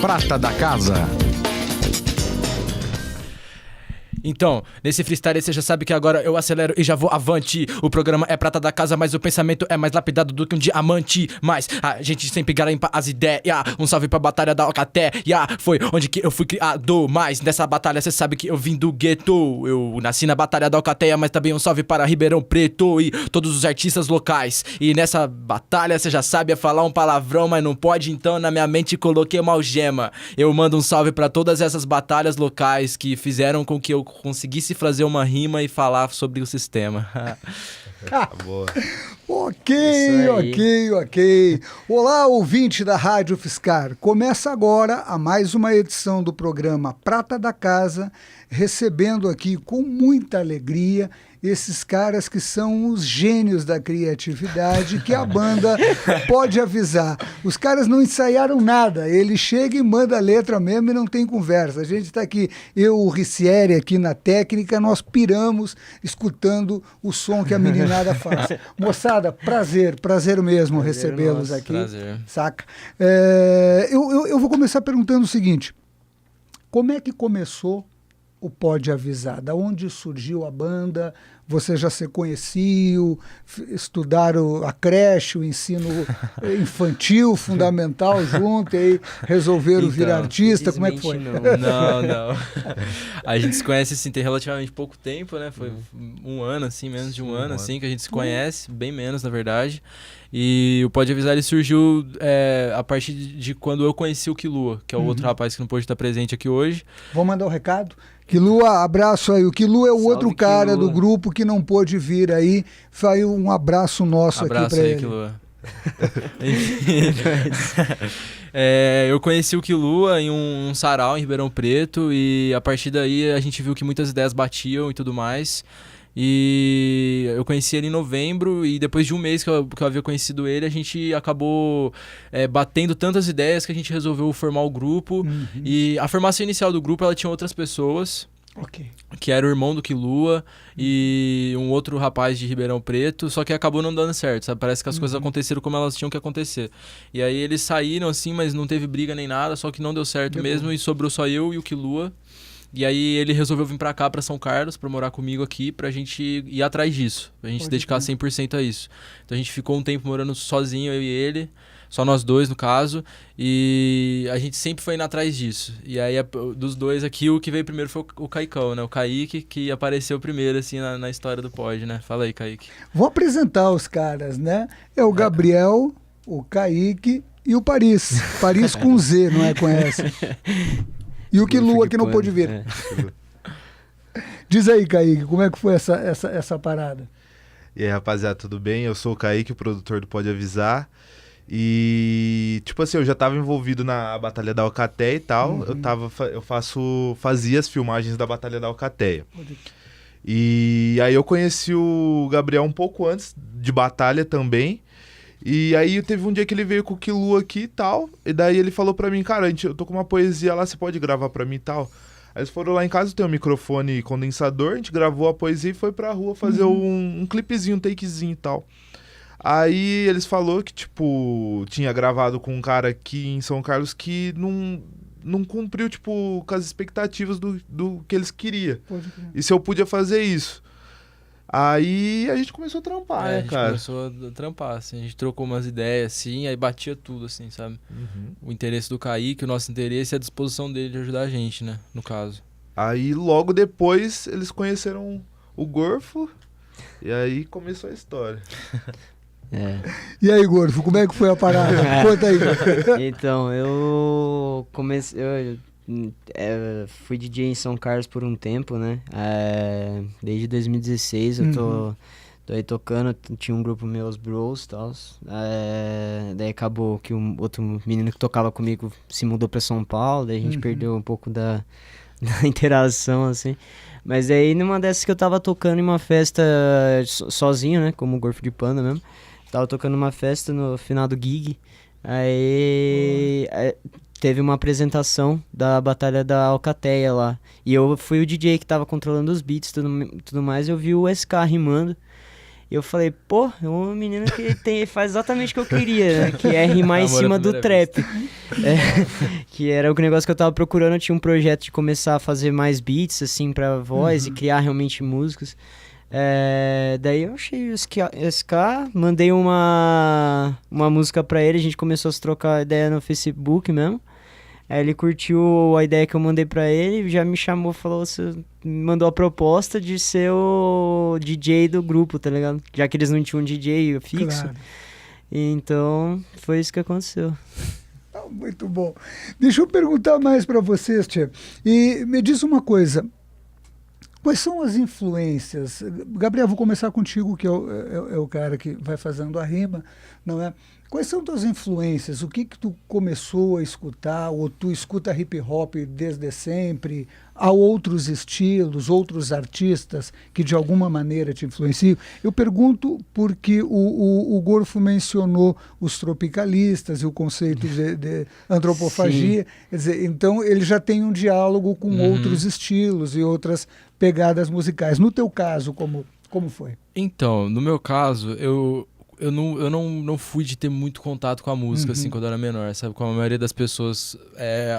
Prata da Casa. Então, nesse freestyle você já sabe que agora eu acelero e já vou avante. O programa é prata da casa, mas o pensamento é mais lapidado do que um diamante. Mas a gente sempre garimpa as ideias. Um salve pra batalha da Alcatéia. Foi onde que eu fui criado. Mas nessa batalha você sabe que eu vim do gueto. Eu nasci na batalha da Alcatéia, mas também um salve para Ribeirão Preto e todos os artistas locais. E nessa batalha você já sabe é falar um palavrão, mas não pode, então na minha mente coloquei uma algema. Eu mando um salve pra todas essas batalhas locais que fizeram com que eu conseguisse fazer uma rima e falar sobre o sistema. Boa. Ok. Olá, ouvinte da Rádio Fiscar. Começa agora a mais uma edição do programa Prata da Casa, recebendo aqui com muita alegria esses caras que são os gênios da criatividade que a banda pode avisar. Os caras não ensaiaram nada, ele chega e manda a letra mesmo e não tem conversa. A gente está aqui, eu, o Ricieri, aqui na técnica, nós piramos escutando o som que a meninada faz. Moçada, prazer mesmo recebê-los aqui. Prazer. Saca? Eu vou começar perguntando o seguinte: como é que começou o Pode Avisar? Da onde surgiu a banda? Você já se conheciam, estudaram a creche, o ensino infantil, fundamental junto, e aí resolveram Então, vir artista? Como é que foi? Não. A gente se conhece assim, tem relativamente pouco tempo, né? Foi um ano, assim, menos de um ano, assim, que a gente se conhece, bem menos, na verdade. E o Pode Avisar, ele surgiu a partir de quando eu conheci o Quilua, que é o outro rapaz que não pôde estar presente aqui hoje. Vou mandar um recado. Quilua, abraço aí. O Quilua é o outro cara Quilua. do grupo que não pôde vir aí. Foi um abraço nosso aqui pra ele. Quilua. Eu conheci o Quilua em um sarau em Ribeirão Preto e a partir daí a gente viu que muitas ideias batiam e tudo mais. E eu conheci ele em novembro e depois de um mês que eu havia conhecido ele, a gente acabou batendo tantas ideias que a gente resolveu formar o grupo. E a formação inicial do grupo, ela tinha outras pessoas, que era o irmão do Quilua e um outro rapaz de Ribeirão Preto, só que acabou não dando certo, sabe? Parece que as coisas aconteceram como elas tinham que acontecer. E aí eles saíram assim, mas não teve briga nem nada, só que não deu certo mesmo e sobrou só eu e o Quilua. E aí ele resolveu vir pra cá, pra São Carlos, pra morar comigo aqui, pra gente ir atrás disso, pra gente se dedicar 100% a isso. Então a gente ficou um tempo morando sozinho, eu e ele, só nós dois no caso, e a gente sempre foi indo atrás disso. E aí dos dois aqui, o que veio primeiro foi o Caicão, né? O Kaique, que apareceu primeiro assim na história do Pod, né? Fala aí, Kaique. Vou apresentar os caras, né? É o Gabriel, o Kaique e o Paris. Paris com Z, não é? Conhece? E o Quilua que não pôde vir. Diz aí, Kaique, como é que foi essa parada? E aí, rapaziada, tudo bem? Eu sou o Kaique, o produtor do Pode Avisar. E, tipo assim, eu já tava envolvido na Batalha da Alcatéia e tal. Eu fazia as filmagens da Batalha da Alcatéia. E aí eu conheci o Gabriel um pouco antes de batalha também. E aí teve um dia que ele veio com o Quilua aqui e tal, e daí ele falou pra mim, cara, eu tô com uma poesia lá, você pode gravar pra mim e tal? Aí eles foram lá em casa, tem um microfone condensador, a gente gravou a poesia e foi pra rua fazer um clipezinho, um takezinho e tal. Aí eles falaram que, tipo, tinha gravado com um cara aqui em São Carlos que não cumpriu, tipo, com as expectativas do que eles queriam. E se eu podia fazer isso? Aí a gente começou a trampar, né, cara? A gente começou a trampar, assim, a gente trocou umas ideias, assim, aí batia tudo, assim, sabe? O interesse do Kaique, o nosso interesse e a disposição dele de ajudar a gente, né, no caso. Aí logo depois eles conheceram o Gorfo e aí começou a história. E aí, Gorfo, como é que foi a parada? Conta aí. Então, eu comecei... fui DJ em São Carlos por um tempo, né? Desde 2016 eu tô aí tocando, tinha um grupo meu, os Bros e tal. Daí acabou que um outro menino que tocava comigo se mudou pra São Paulo, daí a gente perdeu um pouco da interação, assim. Mas aí numa dessas que eu tava tocando em uma festa sozinho, né? Como o Gorfo de Panda mesmo. Tava tocando uma festa no final do gig. Aí teve uma apresentação da Batalha da Alcatéia lá. E eu fui o DJ que tava controlando os beats e tudo mais. Eu vi o SK rimando. E eu falei, pô, é um menino que faz exatamente o que eu queria, né? Que é rimar em Amor à cima do primeira trap. Que era o negócio que eu tava procurando. Eu tinha um projeto de começar a fazer mais beats, assim, pra voz e criar realmente músicas. Daí eu achei o SK, mandei uma música pra ele, a gente começou a se trocar ideia no Facebook mesmo. Aí ele curtiu a ideia que eu mandei pra ele, já me chamou, falou, você me mandou a proposta de ser o DJ do grupo, tá ligado? Já que eles não tinham um DJ fixo. Claro. Então, foi isso que aconteceu. Muito bom. Deixa eu perguntar mais para vocês, tia. E me diz uma coisa. Quais são as influências? Gabriel, vou começar contigo, que é o cara que vai fazendo a rima, não é? Quais são tuas influências? O que tu começou a escutar? Ou tu escuta hip hop desde sempre? Há outros estilos, outros artistas que de alguma maneira te influenciam? Eu pergunto porque o Gorfo mencionou os tropicalistas e o conceito de antropofagia. Sim. Quer dizer, então ele já tem um diálogo com outros estilos e outras pegadas musicais. No teu caso, como foi? Então, no meu caso, eu não fui de ter muito contato com a música, assim, quando eu era menor, sabe? Como a maioria das pessoas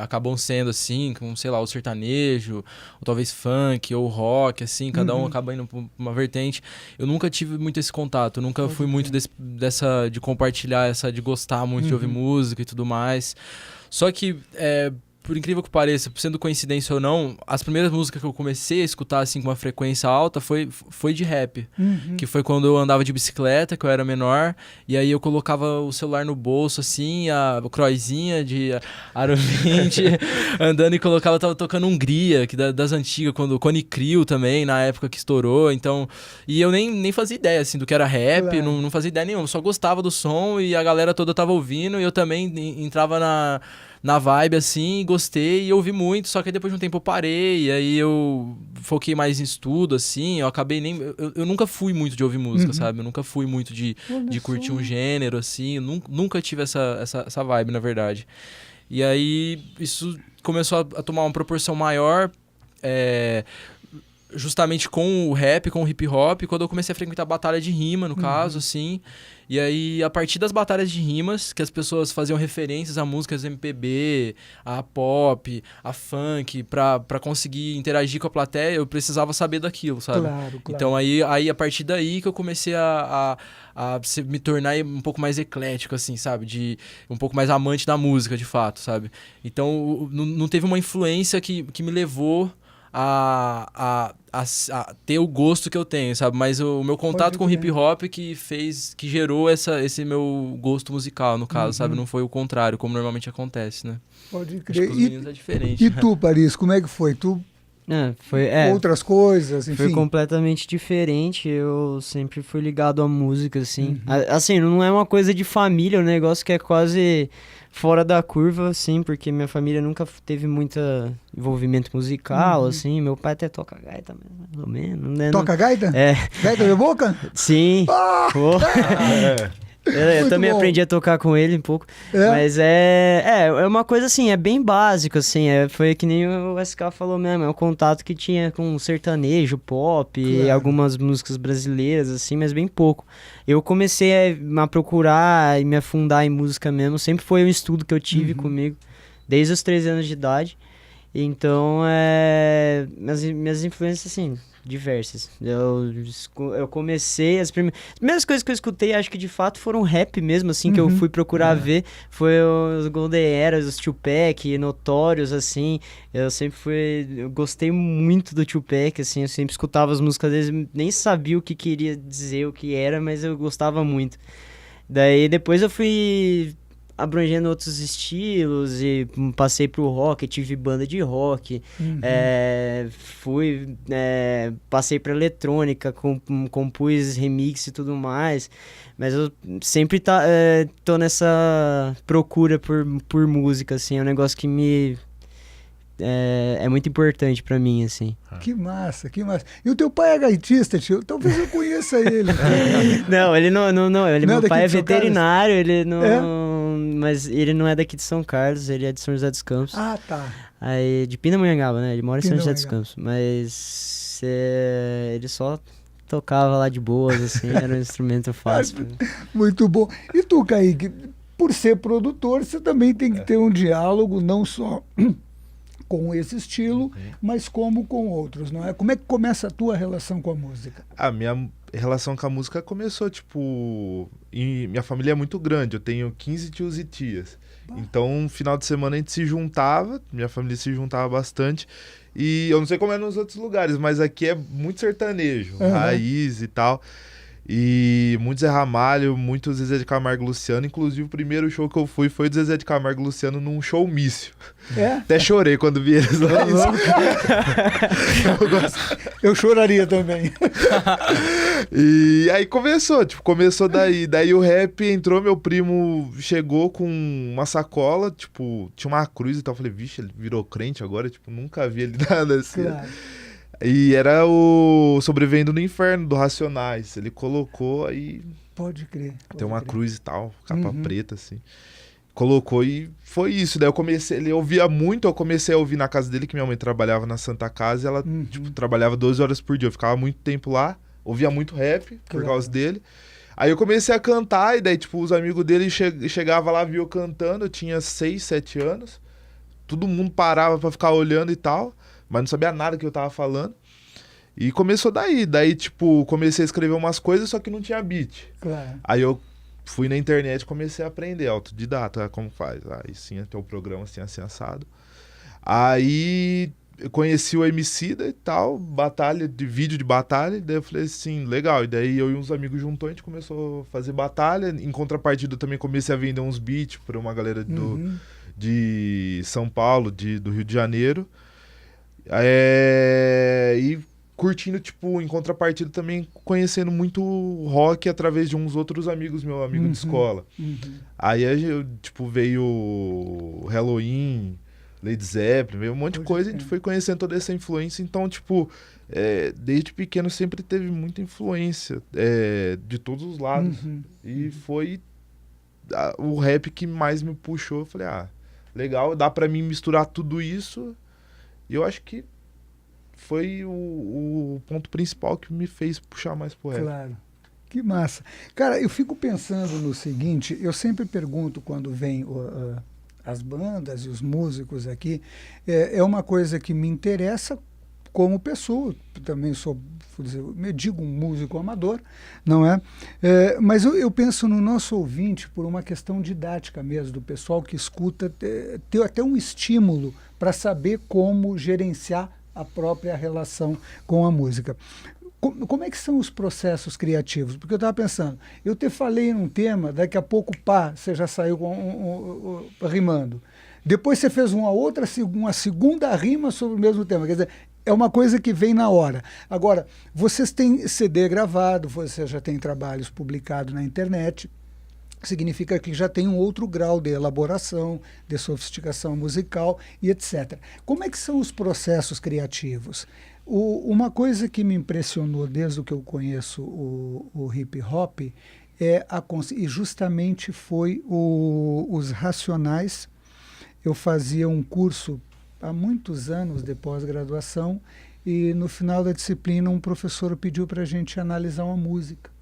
acabam sendo, assim, com, sei lá, o sertanejo, ou talvez funk, ou rock, assim, cada um acaba indo pra uma vertente. Eu nunca tive muito esse contato, nunca fui muito de compartilhar, de gostar muito de ouvir música e tudo mais. Só que, por incrível que pareça, sendo coincidência ou não, as primeiras músicas que eu comecei a escutar assim com uma frequência alta foi de rap. Que foi quando eu andava de bicicleta, que eu era menor, e aí eu colocava o celular no bolso, assim, a croizinha de Aro 20, andando e colocava, tava tocando Hungria, que das antigas, quando Cone Crew também, na época que estourou, então... E eu nem fazia ideia, assim, do que era rap, Claro. não fazia ideia nenhuma, só gostava do som e a galera toda tava ouvindo, e eu também entrava na vibe, assim, gostei e ouvi muito, só que aí depois de um tempo eu parei, e aí eu foquei mais em estudo, assim, eu acabei nem... Eu nunca fui muito de ouvir música, sabe? Eu nunca fui muito de curtir um gênero, assim, eu nunca tive essa vibe, na verdade. E aí isso começou a tomar uma proporção maior, justamente com o rap, com o hip hop, quando eu comecei a frequentar batalha de rima, no caso, assim. E aí, a partir das batalhas de rimas, que as pessoas faziam referências a músicas MPB, a pop, a funk, pra conseguir interagir com a plateia, eu precisava saber daquilo, sabe? Claro. Então, aí a partir daí que eu comecei a me tornar um pouco mais eclético, assim, sabe? Um pouco mais amante da música, de fato, sabe? Então, não teve uma influência que me levou a ter o gosto que eu tenho, sabe? Mas o meu contato com hip hop que gerou esse meu gosto musical, no caso, sabe? Não foi o contrário, como normalmente acontece, né? Pode Acho que crer. pros meninos é diferente. E tu, Paris, como é que foi? Tu, outras coisas, enfim? Foi completamente diferente, eu sempre fui ligado à música, assim. Assim, não é uma coisa de família, é um negócio que é quase fora da curva, assim, porque minha família nunca teve muito envolvimento musical, assim. Meu pai até toca gaita, mais ou menos. Né? Toca gaita? Gaita de boca? Sim. Pô. Eu também aprendi a tocar com ele um pouco. Mas é uma coisa assim, é bem básico, assim. Foi que nem o SK falou mesmo. É um contato que tinha com sertanejo, pop, e algumas músicas brasileiras, assim, mas bem pouco. Eu comecei a procurar e me afundar em música mesmo. Sempre foi um estudo que eu tive comigo, desde os 13 anos de idade. Então, minhas influências, assim, diversas. Eu comecei... As primeiras coisas que eu escutei, acho que de fato foram rap mesmo, assim, que eu fui procurar ver. Foi os Golden Eras, os Tupac, Notorious, assim. Eu gostei muito do Tupac, assim. Eu sempre escutava as músicas deles, nem sabia o que queria dizer, o que era, mas eu gostava muito. Daí depois eu fui abrangendo outros estilos e passei pro rock, tive banda de rock, passei pra eletrônica, compus remix e tudo mais, mas eu sempre tô nessa procura por música, assim, é um negócio que é muito importante pra mim, assim. Que massa, que massa. E o teu pai é gaitista, tio? Talvez eu conheça ele. Não, ele não. Meu pai é veterinário, ele não... Mas ele não é daqui de São Carlos, ele é de São José dos Campos. Ah, tá. Aí, de Pindamonhangaba, né? Ele mora em São José dos Campos. Mas ele só tocava lá de boas, assim, era um instrumento fácil. Muito bom. E tu, Kaique, por ser produtor, você também tem que ter um diálogo, não só com esse estilo, mas como com outros, não é? Como é que começa a tua relação com a música? A minha relação com a música começou, tipo... minha família é muito grande, eu tenho 15 tios e tias. Então, final de semana a gente se juntava, minha família se juntava bastante. E eu não sei como é nos outros lugares, mas aqui é muito sertanejo, raiz e tal. E muito Zé Ramalho, muito Zezé de Camargo e Luciano. Inclusive, o primeiro show que eu fui foi do Zezé de Camargo e Luciano num showmício. Até chorei quando vi eles lá. Eu choraria também. E aí começou daí. Daí o rap entrou, meu primo chegou com uma sacola, tipo, tinha uma cruz e tal. Eu falei, vixe, ele virou crente agora? Tipo, nunca vi ele nada assim. Claro. E era o Sobrevivendo no Inferno, do Racionais. Ele colocou aí... Pode crer. Tem uma cruz e tal, capa preta, assim. Colocou e foi isso. Daí ele ouvia muito, eu comecei a ouvir na casa dele, que minha mãe trabalhava na Santa Casa, e ela, tipo, trabalhava 12 horas por dia. Eu ficava muito tempo lá, ouvia muito rap por causa dele. Aí eu comecei a cantar, e daí, tipo, os amigos dele chegavam lá, viam eu cantando, eu tinha 6, 7 anos. Todo mundo parava pra ficar olhando e tal, mas não sabia nada que eu tava falando. E começou daí. Daí, tipo, comecei a escrever umas coisas, só que não tinha beat. Claro. Aí eu fui na internet e comecei a aprender, autodidata, como faz. Aí sim, tem um programa assim, assado. Aí eu conheci o Emicida e tal, vídeo de batalha, daí eu falei assim, legal. E daí eu e uns amigos juntou, a gente começou a fazer batalha. Em contrapartida, eu também comecei a vender uns beats pra uma galera de São Paulo, do Rio de Janeiro. E curtindo, tipo, em contrapartida também conhecendo muito rock através de uns outros amigos, meu amigo de escola. Aí, tipo, veio Halloween, Led Zeppelin, veio um monte de coisa, a gente foi conhecendo toda essa influência. Então, tipo, desde pequeno sempre teve muita influência de todos os lados. E foi o rap que mais me puxou. Eu falei, legal, dá pra mim misturar tudo isso. E eu acho que foi o ponto principal que me fez puxar mais pro rap. Claro. Que massa. Cara, eu fico pensando no seguinte, eu sempre pergunto quando vem as bandas e os músicos aqui, é uma coisa que me interessa como pessoa, também sou, me digo um músico amador, não é? Mas eu penso no nosso ouvinte por uma questão didática mesmo, do pessoal que escuta, ter até um estímulo para saber como gerenciar a própria relação com a música. Como é que são os processos criativos? Porque eu estava pensando, eu te falei num tema, daqui a pouco, você já saiu rimando. Depois você fez uma segunda rima sobre o mesmo tema. Quer dizer, é uma coisa que vem na hora. Agora, vocês têm CD gravado, você já tem trabalhos publicados na internet, significa que já tem um outro grau de elaboração, de sofisticação musical e etc. Como é que são os processos criativos? Uma coisa que me impressionou desde que eu conheço o hip hop e justamente foi os Racionais. Eu fazia um curso há muitos anos de pós-graduação e no final da disciplina um professor pediu para a gente analisar uma música.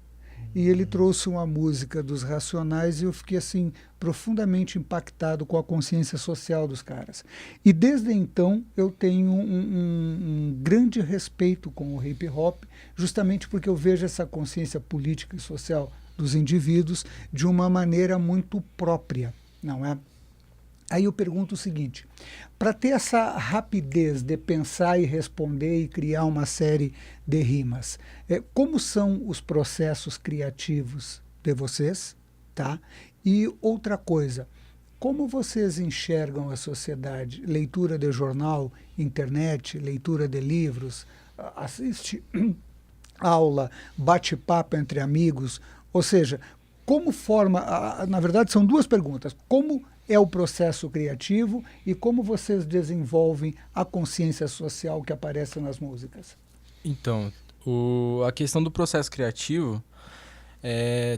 E ele trouxe uma música dos Racionais e eu fiquei assim profundamente impactado com a consciência social dos caras. E desde então eu tenho um grande respeito com o hip hop, justamente porque eu vejo essa consciência política e social dos indivíduos de uma maneira muito própria, não é? Aí eu pergunto o seguinte, para ter essa rapidez de pensar e responder e criar uma série de rimas, como são os processos criativos de vocês, tá? E outra coisa, como vocês enxergam a sociedade? Leitura de jornal, internet, leitura de livros, assiste aula, bate-papo entre amigos, ou seja, como forma, na verdade são duas perguntas, como é o processo criativo e como vocês desenvolvem a consciência social que aparece nas músicas? Então, a questão do processo criativo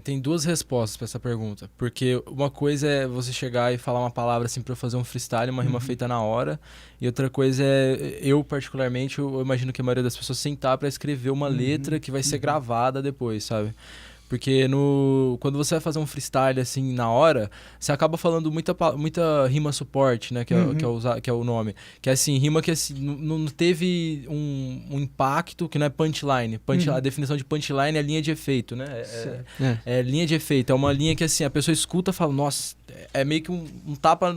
Tem duas respostas para essa pergunta. Porque uma coisa é você chegar e falar uma palavra assim para eu fazer um freestyle, uma rima feita na hora. E outra coisa é, eu particularmente, eu imagino que a maioria das pessoas sentar para escrever uma letra que vai ser gravada depois, sabe? Porque quando você vai fazer um freestyle assim na hora, você acaba falando muita rima suporte, né? Que é o nome. Que é assim, rima que assim, não teve um impacto, que não é punchline. A definição de punchline é linha de efeito, né? É linha de efeito. É uma linha que assim, a pessoa escuta e fala, nossa, é meio que um tapa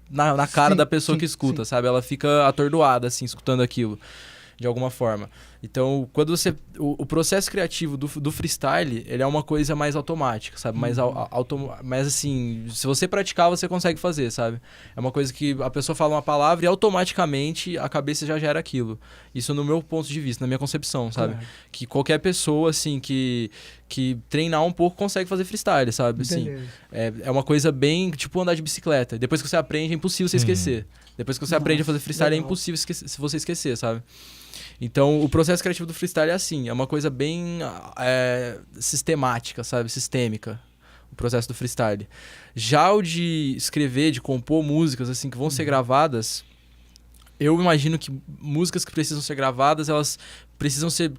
na cara da pessoa que escuta, sabe? Ela fica atordoada, assim, escutando aquilo, de alguma forma. Então, quando você... O processo criativo do freestyle, ele é uma coisa mais automática, sabe? Mais assim, se você praticar, você consegue fazer, sabe? É uma coisa que a pessoa fala uma palavra e automaticamente a cabeça já gera aquilo. Isso no meu ponto de vista, na minha concepção, sabe? Claro. Que qualquer pessoa, assim, que treinar um pouco consegue fazer freestyle, sabe? Assim, é uma coisa bem... Tipo andar de bicicleta. Depois que você aprende, é impossível você esquecer. Depois que você aprende a fazer freestyle, é impossível se você esquecer, sabe? Então, o processo criativo do freestyle é assim, é uma coisa bem sistemática, sabe? Sistêmica, o processo do freestyle. Já o de escrever, de compor músicas, assim, que vão ser gravadas, eu imagino que músicas que precisam ser gravadas, elas precisam ser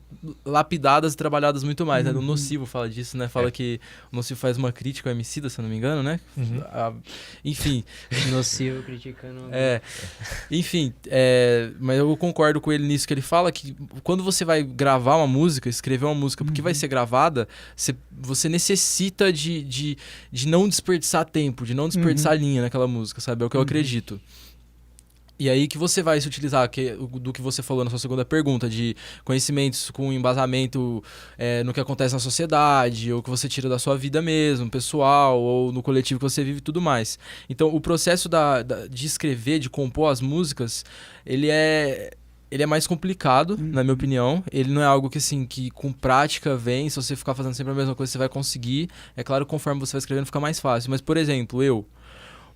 lapidadas e trabalhadas muito mais, né? O Nocivo fala disso, né? Fala que o Nocivo faz uma crítica ao Emicida, se eu não me engano, né? Enfim. Nocivo criticando... Enfim, mas eu concordo com ele nisso, que ele fala que quando você vai gravar uma música, escrever uma música, porque vai ser gravada, você necessita de não desperdiçar tempo, de não desperdiçar linha naquela música, sabe? É o que eu acredito. E aí que você vai se utilizar do que você falou na sua segunda pergunta, de conhecimentos com embasamento no que acontece na sociedade, ou que você tira da sua vida mesmo, pessoal, ou no coletivo que você vive e tudo mais. Então, o processo de escrever, de compor as músicas, ele é mais complicado, na minha opinião. Ele não é algo que, assim, que com prática vem, se você ficar fazendo sempre a mesma coisa, você vai conseguir. É claro que conforme você vai escrevendo, fica mais fácil. Mas, por exemplo,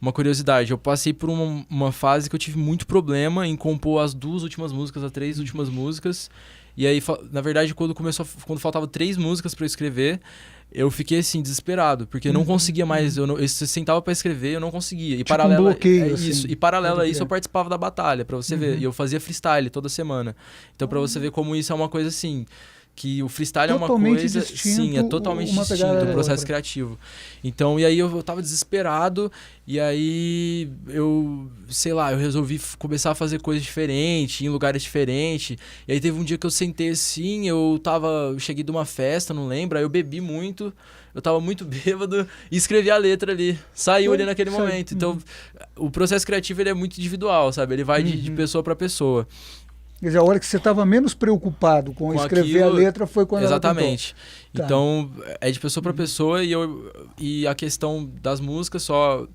uma curiosidade, eu passei por uma fase que eu tive muito problema em compor as 2 últimas músicas, as 3 últimas músicas. E aí, na verdade, quando faltavam 3 músicas para eu escrever, eu fiquei assim, desesperado, porque eu não conseguia mais, eu sentava para escrever, eu não conseguia. E tipo paralelo bloqueio, isso, assim. E paralelo a isso, eu participava da batalha, para você ver. E eu fazia freestyle toda semana. Então, para você ver como isso é uma coisa assim, que o freestyle totalmente é uma coisa... Sim, é totalmente distinto do processo criativo. Então, e aí eu tava desesperado, e aí eu resolvi começar a fazer coisas diferentes, em lugares diferentes. E aí teve um dia que eu sentei assim, eu cheguei de uma festa, não lembro, aí eu bebi muito, eu tava muito bêbado e escrevi a letra ali. Saiu ali naquele momento. Então, o processo criativo ele é muito individual, sabe? Ele vai de pessoa para pessoa. Quer dizer, a hora que você estava menos preocupado com escrever aquilo, a letra foi quando exatamente. Ela Então, é de pessoa para pessoa e a questão das músicas, só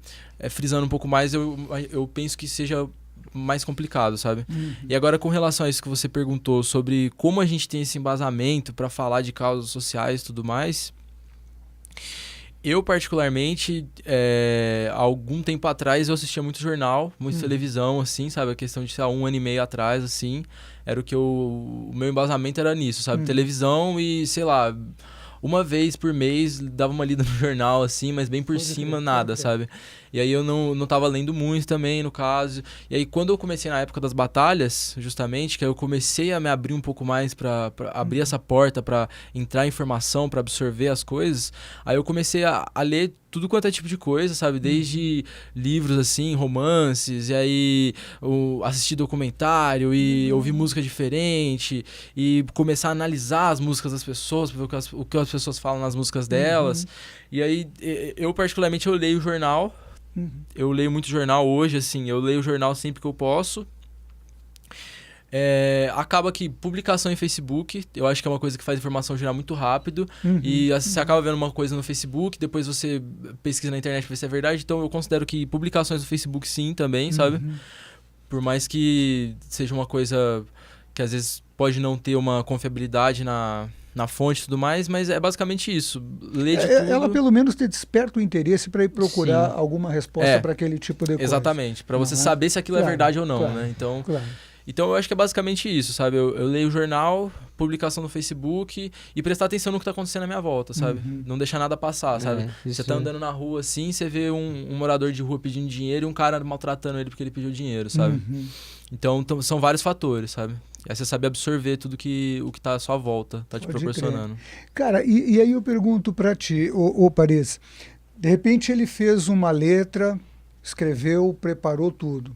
frisando um pouco mais, eu penso que seja mais complicado, sabe? E agora, com relação a isso que você perguntou sobre como a gente tem esse embasamento para falar de causas sociais e tudo mais... Eu, particularmente, há algum tempo atrás, eu assistia muito jornal, muito televisão, assim, sabe? A questão de, 1 ano e meio atrás, assim, era o meu embasamento era nisso, sabe? Televisão e, sei lá, uma vez por mês dava uma lida no jornal, assim, mas bem por cima, nada, sabe? E aí eu não tava lendo muito também, no caso. E aí quando eu comecei na época das batalhas, justamente, que aí eu comecei a me abrir um pouco mais pra abrir essa porta, pra entrar informação, pra absorver as coisas, aí eu comecei a ler tudo quanto é tipo de coisa, sabe? Desde livros, assim, romances, e aí assistir documentário, e ouvir música diferente, e começar a analisar as músicas das pessoas, pra ver o que as pessoas falam nas músicas delas. E aí, eu particularmente, eu leio jornal. Eu leio muito jornal hoje, assim, eu leio jornal sempre que eu posso. Acaba que publicação em Facebook, eu acho que é uma coisa que faz informação girar muito rápido. E você acaba vendo uma coisa no Facebook, depois você pesquisa na internet pra ver se é verdade. Então eu considero que publicações no Facebook sim também, sabe? Por mais que seja uma coisa que às vezes pode não ter uma confiabilidade na fonte e tudo mais, mas é basicamente isso. Ler de tudo. Ela pelo menos te desperta o interesse para ir procurar alguma resposta para aquele tipo de coisa. Exatamente, para você saber se aquilo é verdade ou não, né? Então, Então eu acho que é basicamente isso, sabe? Eu leio o jornal, publicação no Facebook e prestar atenção no que tá acontecendo à minha volta, sabe? Não deixar nada passar, sabe? Você tá andando na rua assim, você vê um morador de rua pedindo dinheiro e um cara maltratando ele porque ele pediu dinheiro, sabe? Então são vários fatores, sabe? É você saber absorver tudo o que tá à sua volta, tá te proporcionando. Cara, e aí eu pergunto pra ti, ô Paris, de repente ele fez uma letra, escreveu, preparou tudo.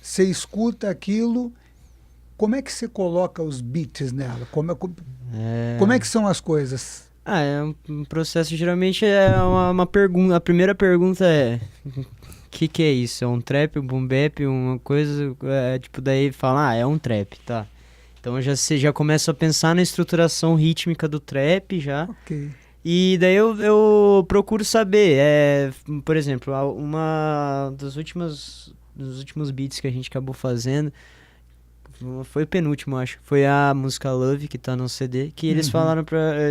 Você escuta aquilo, como é que você coloca os beats nela? Como é que são as coisas? É um processo, geralmente é uma pergunta. A primeira pergunta é: o que é isso? É um trap, um boom bap, uma coisa? Tipo, daí fala, é um trap, tá. Então você já começa a pensar na estruturação rítmica do trap já. Ok. E daí eu procuro saber, por exemplo, uma dos últimos beats que a gente acabou fazendo, foi o penúltimo, acho, foi a música Love, que tá no CD, que eles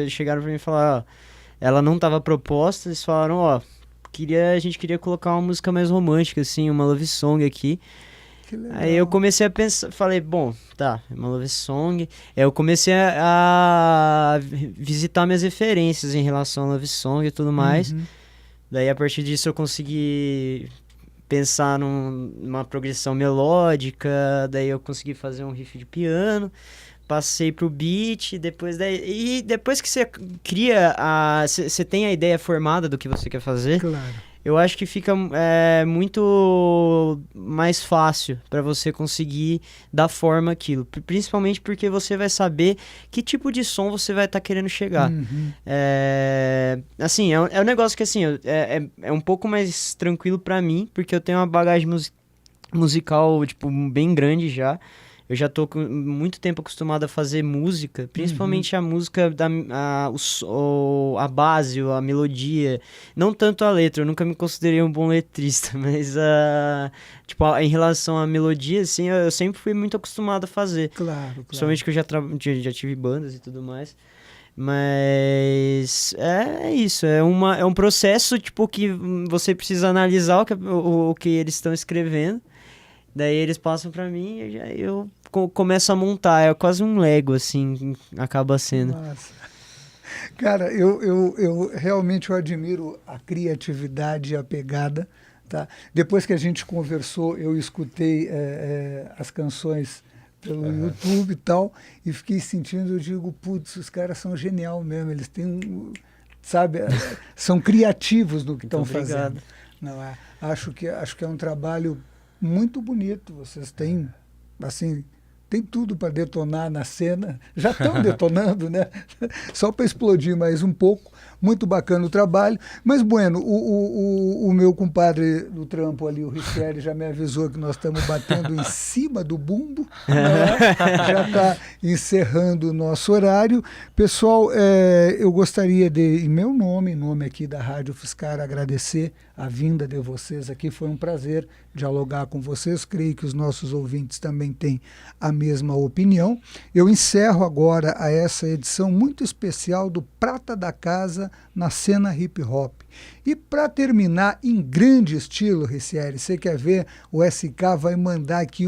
chegaram pra mim e falaram, ó, ela não tava proposta, eles falaram, ó, a gente queria colocar uma música mais romântica, assim, uma love song aqui. Aí eu comecei a pensar, falei, bom, tá, é uma love song. Eu comecei a visitar minhas referências em relação a love song e tudo mais. Daí a partir disso eu consegui pensar numa progressão melódica, daí eu consegui fazer um riff de piano, passei pro beat, depois que você cria, você tem a ideia formada do que você quer fazer. Claro. Eu acho que fica muito mais fácil para você conseguir dar forma àquilo. Principalmente porque você vai saber que tipo de som você vai estar querendo chegar. Assim, é um negócio que assim, é um pouco mais tranquilo para mim, porque eu tenho uma bagagem musical tipo, bem grande já. Eu já tô com muito tempo acostumado a fazer música, principalmente a música, a base, a melodia, não tanto a letra, eu nunca me considerei um bom letrista, mas tipo, em relação à melodia, assim, eu sempre fui muito acostumado a fazer. Claro. Principalmente que eu já tive bandas e tudo mais. Mas é isso, é um processo tipo, que você precisa analisar o que eles estão escrevendo. Daí eles passam pra mim e eu começo a montar. É quase um Lego, assim, acaba sendo. Nossa. Cara, eu realmente admiro a criatividade e a pegada. Tá? Depois que a gente conversou, eu escutei as canções pelo YouTube e tal, e fiquei sentindo, eu digo, putz, os caras são genial mesmo, eles têm sabe, são criativos no que estão fazendo. Não é? Acho que é um trabalho muito bonito. Vocês têm, assim, tem tudo para detonar na cena. Já estão detonando, né? Só para explodir mais um pouco. Muito bacana o trabalho. Mas, bueno, o meu compadre do trampo ali, o Richelle, já me avisou que nós estamos batendo em cima do bumbo. Né? Já está encerrando o nosso horário. Pessoal, eu gostaria de, em meu nome, em nome aqui da Rádio UFSCar, agradecer a vinda de vocês aqui. Foi um prazer dialogar com vocês. Creio que os nossos ouvintes também têm a mesma opinião. Eu encerro agora essa edição muito especial do Prata da Casa na cena hip hop. E para terminar em grande estilo, Richelle, você quer ver? O SK vai mandar aqui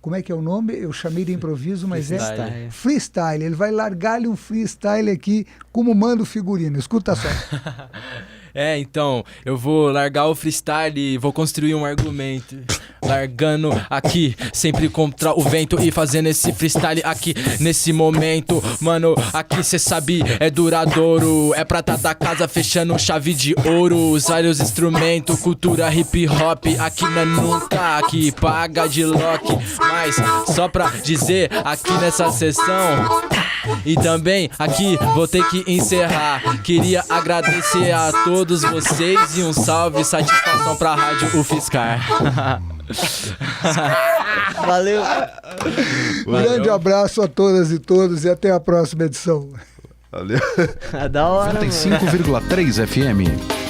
como é que é o nome? Eu chamei de improviso, mas freestyle. Freestyle. Ele vai largar-lhe um freestyle aqui, como manda o figurino. Escuta só. Então, eu vou largar o freestyle e vou construir um argumento. Largando aqui, sempre contra o vento e fazendo esse freestyle aqui, nesse momento. Mano, aqui cê sabe, é duradouro. É prata da casa fechando chave de ouro. Os vários instrumentos, cultura hip hop. Aqui não é nunca, aqui paga de lock. Mas, só pra dizer, aqui nessa sessão e também aqui vou ter que encerrar. Queria agradecer a todos vocês e um salve, satisfação pra Rádio UFSCar. Valeu. Grande abraço a todas e todos e até a próxima edição. Valeu. Da hora, 95,3 FM.